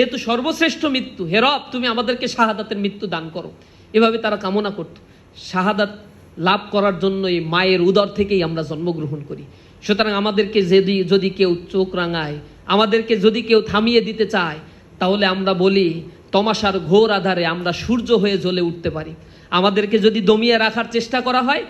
যেহেতু সর্বশ্রেষ্ঠ মৃত্যু, হে রব তুমি আমাদেরকে শাহাদাতের মৃত্যু দান করো, এভাবে তারা কামনা করত। শাহাদাত লাভ করার জন্য এই মায়ের উদর থেকেই আমরা জন্মগ্রহণ করি। সুতরাং আমাদেরকে যদি কেউ চোখ রাঙায়, আমাদেরকে যদি কেউ থামিয়ে দিতে চায়, তাহলে আমরা বলি তমাশার ঘোর আধারে আমরা সূর্য হয়ে জ্বলে উঠতে পারি। আমাদেরকে যদি দমিয়ে রাখার চেষ্টা করা হয়,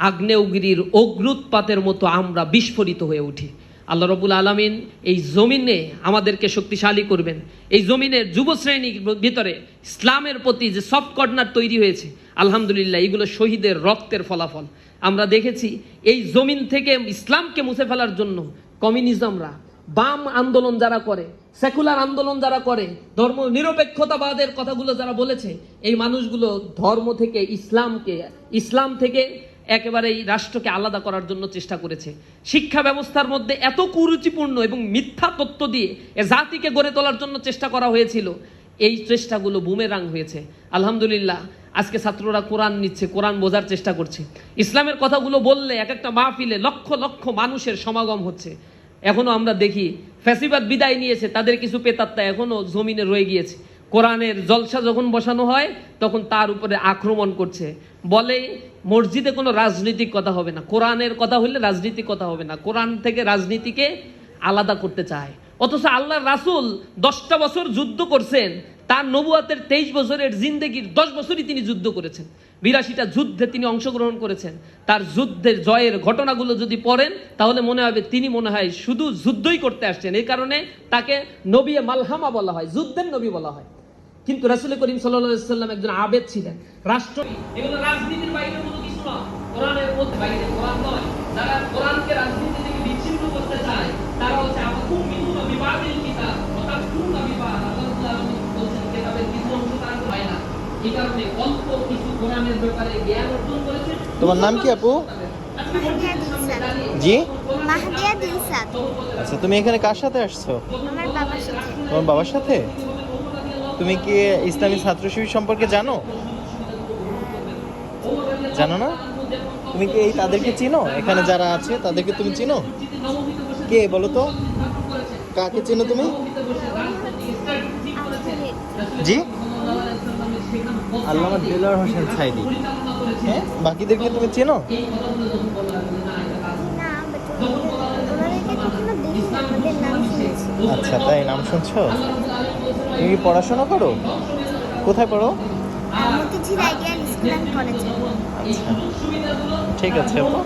আগ্নেয়গিরির অগ্নুৎপাতের মতো আমরা বিস্ফোরিত হয়ে উঠি। আল্লাহ রব্বুল আলামিন এই জমিনে আমাদেরকে শক্তিশালী করবেন। এই জমিনের যুব শ্রেণীর ভিতরে ইসলামের প্রতি যে সফট কর্নার তৈরি হয়েছে, আলহামদুলিল্লাহ, এগুলো শহীদের রক্তের ফলাফল। আমরা দেখেছি এই জমিন থেকে ইসলামকে মুছে ফেলার জন্য কমিউনিজমরা, বাম আন্দোলন যারা করে, সেকুলার আন্দোলন যারা করে, ধর্ম নিরপেক্ষতাবাদের কথাগুলো যারা বলেছে, এই মানুষগুলো ধর্ম থেকে ইসলাম থেকে একেবারে এই রাষ্ট্রকে আলাদা করার জন্য চেষ্টা করেছে। শিক্ষা ব্যবস্থার মধ্যে এত কুরুচিপূর্ণ এবং মিথ্যা তত্ত্ব দিয়ে এ জাতিকে গড়ে তোলার জন্য চেষ্টা করা হয়েছিল, এই চেষ্টাগুলো বুমেরাং হয়েছে। আলহামদুলিল্লাহ, আজকে ছাত্ররা কোরআন নিচ্ছে, কোরআন বোঝার চেষ্টা করছে। ইসলামের কথাগুলো বললে এক একটা মাহফিলে লক্ষ লক্ষ মানুষের সমাগম হচ্ছে। এখনো আমরা দেখি ফ্যাসিবাদ বিদায় নিয়েছে, তাদের কিছু পেতাত্তা এখনো জমিনে রয়ে গিয়েছে। কোরআনের জলসা যখন বসানো হয় তখন তার উপরে আক্রমণ করছে, বলে মসজিদে কোনো রাজনৈতিক কথা হবে না, কোরআনের কথা হলে রাজনীতিক কথা হবে না, কোরআন থেকে রাজনীতিকে আলাদা করতে চায়। অথচ আল্লাহর রাসূল 10টা বছর যুদ্ধ করছেন, তার নবুয়াতের 23 বছরের জিন্দেগির 10 বছরই তিনি যুদ্ধ করেছেন। 82টা যুদ্ধে তিনি অংশগ্রহণ করেছেন। তার যুদ্ধের জয়ের ঘটনাগুলো যদি পড়েন তাহলে মনে হবে তিনি শুধু যুদ্ধই করতে আসছেন। এই কারণে তাকে নবী মালহামা বলা হয়, যুদ্ধের নবী বলা হয়। কিন্তু রাসূল করিম সাল্লাল্লাহু আলাইহি ওয়াসাল্লাম একজন আবেদ ছিলেন। রাষ্ট্র এগুলো রাজনীতির বাইরে কোনো কিছু নয়, কোরআনের মধ্যে বাইরে কোরআন নয়। যারা কোরআনকে রাজনীতি থেকে বিচ্ছিন্ন করতে চায় তারা হচ্ছে আবুকুম মিনুনা বিবাদিল কিতাব ওয়াতাকুনা বিবাদ। আল্লাহ তাআলা বলেছেন কিতাবের কিছু অংশ তারা হয় না, এই কারণে অল্প কিছু কোরআনের ব্যাপারে জ্ঞান অর্জন করেছে। তোমার নাম কি আপু? জি, মাহদিয়া দিলসাদ। আচ্ছা, তুমি এখানে কার সাথে আসছো? আমার বাবার সাথে। তোমার বাবার সাথে? তুমি কি ইসলামী ছাত্র শিবির সম্পর্কে জানো? জানো না? তুমি কি তাদেরকে চিনো? এখানে যারা আছে তাদেরকে তুমি চিনো? কে বলো তো, কাকে চিনো তুমি? জি, আল্লামা দেলোয়ার হোসেন সাইদি। হ্যাঁ, বাকিদেরকে তুমি চেনো? না, ওনাদেরকে কখনো দেখিনি, আমাদের নাম শুনেছি। আচ্ছা, তাই, নাম শুনছো? তুমি কি পড়াশোনা করো? কোথায় পড়ো? মতিঝিল আইডিয়াল স্কুল অ্যান্ড কলেজে। আচ্ছা, ঠিক আছে আপু।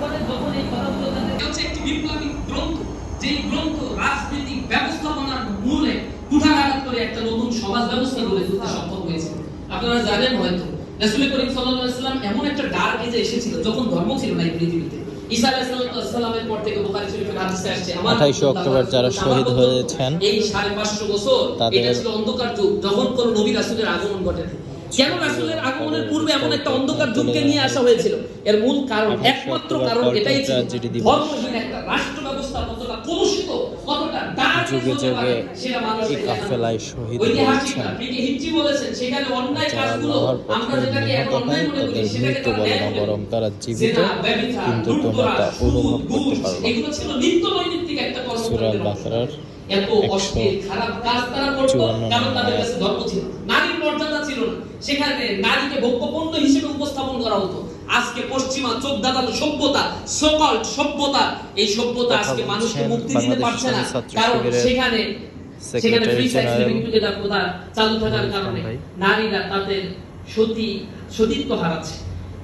একটি বিপ্লবী গ্রন্থ, যেই গ্রন্থ রাজনৈতিক ব্যবস্থাপনার মূলে কুঠারাঘাত করে একটা নতুন সমাজ ব্যবস্থা গড়ে তুলতে সক্ষম হয়েছে। আপনারা জানেন হয়তো রাসূল করিম সাল্লাল্লাহু আলাইহি ওয়াসাল্লাম এমন একটা ডার্ক এজে এসেছিল যখন ধর্ম ছিল না এই পৃথিবীতে। ঈসা আলাইহিস সালামের পর থেকে বুখারী শরীফের হাদিসে আসছে 28 অক্টোবর যারা শহীদ হয়েছেন এই 550 বছর এটা ছিল অন্ধকার যুগ, যখন কোন নবী রাসূলের আগমন ঘটে না। কেন রাসূলের আগমনের পূর্বে এমন একটা অন্ধকার যুগকে নিয়ে আসা হয়েছিল? এর মূল কারণ, একমাত্র কারণ এটাই ছিল, ধর্মহীন একটা রাষ্ট্র ব্যবস্থা কতটা কলুষিত, কতটা ডার্ক যুগে যুগে এই কাফেলায় শহীদ হয়েছেন। সেখানে অন্যায় কাজগুলো আমরা যেটাকে এখন অন্যায় মনে করি সেটাকে মৃত্যু বলে না, বরং তারা জীবিত, কিন্তু তোমরা তা অনুভব করতে পারো না। এগুলো ছিল নিত্য নৈমিত্তিক একটা কর্ম। সূরা আল বাকারার এত অশ্লীল খারাপ কাজ তারা করত, কারণ তাদের কাছে ধর্ম ছিল, নারীর মর্যাদা ছিল না। সেখানে নারীকে ভোগ্যপণ্য হিসেবে উপস্থাপন করা হতো। আজকে পশ্চিমা চোদ্দাতালো সভ্যতা, সোকল্ড সভ্যতা, এই সভ্যতা আজকে মানুষকে মুক্তি দিতে পারছে না, কারণ সেখানে ফ্রি সেক্স লিভিং প্রথা চালু থাকার কারণে নারীরা তাদের সতীত্ব হারাচ্ছে,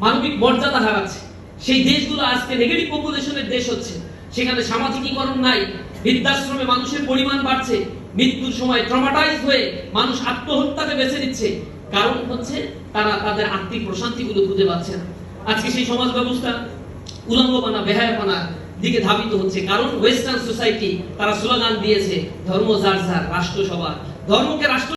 মানবিক মর্যাদা হারাচ্ছে। সেই দেশগুলো আজকে নেগেটিভ পপুলেশনের দেশ হচ্ছে, সেখানে সামাজিকীকরণ নাই, বৃদ্ধাশ্রমে মানুষের পরিমাণ বাড়ছে, মৃত্যুর সময় ট্রমাটাইজ হয়ে মানুষ আত্মহত্যাকে বেছে নিচ্ছে। কারণ হচ্ছে তারা তাদের আত্মিক প্রশান্তিগুলো খুঁজে পাচ্ছে না। আজকে সেই সমাজ ব্যবস্থা উলঙ্গপানা, বেহায়াপনার দিকে ধাবিত হচ্ছে, কারণ ওয়েস্টার্ন সোসাইটি তারা স্লোগান দিয়েছে ধর্ম যার যার, রাষ্ট্র সবার। ধর্মকে রাষ্ট্র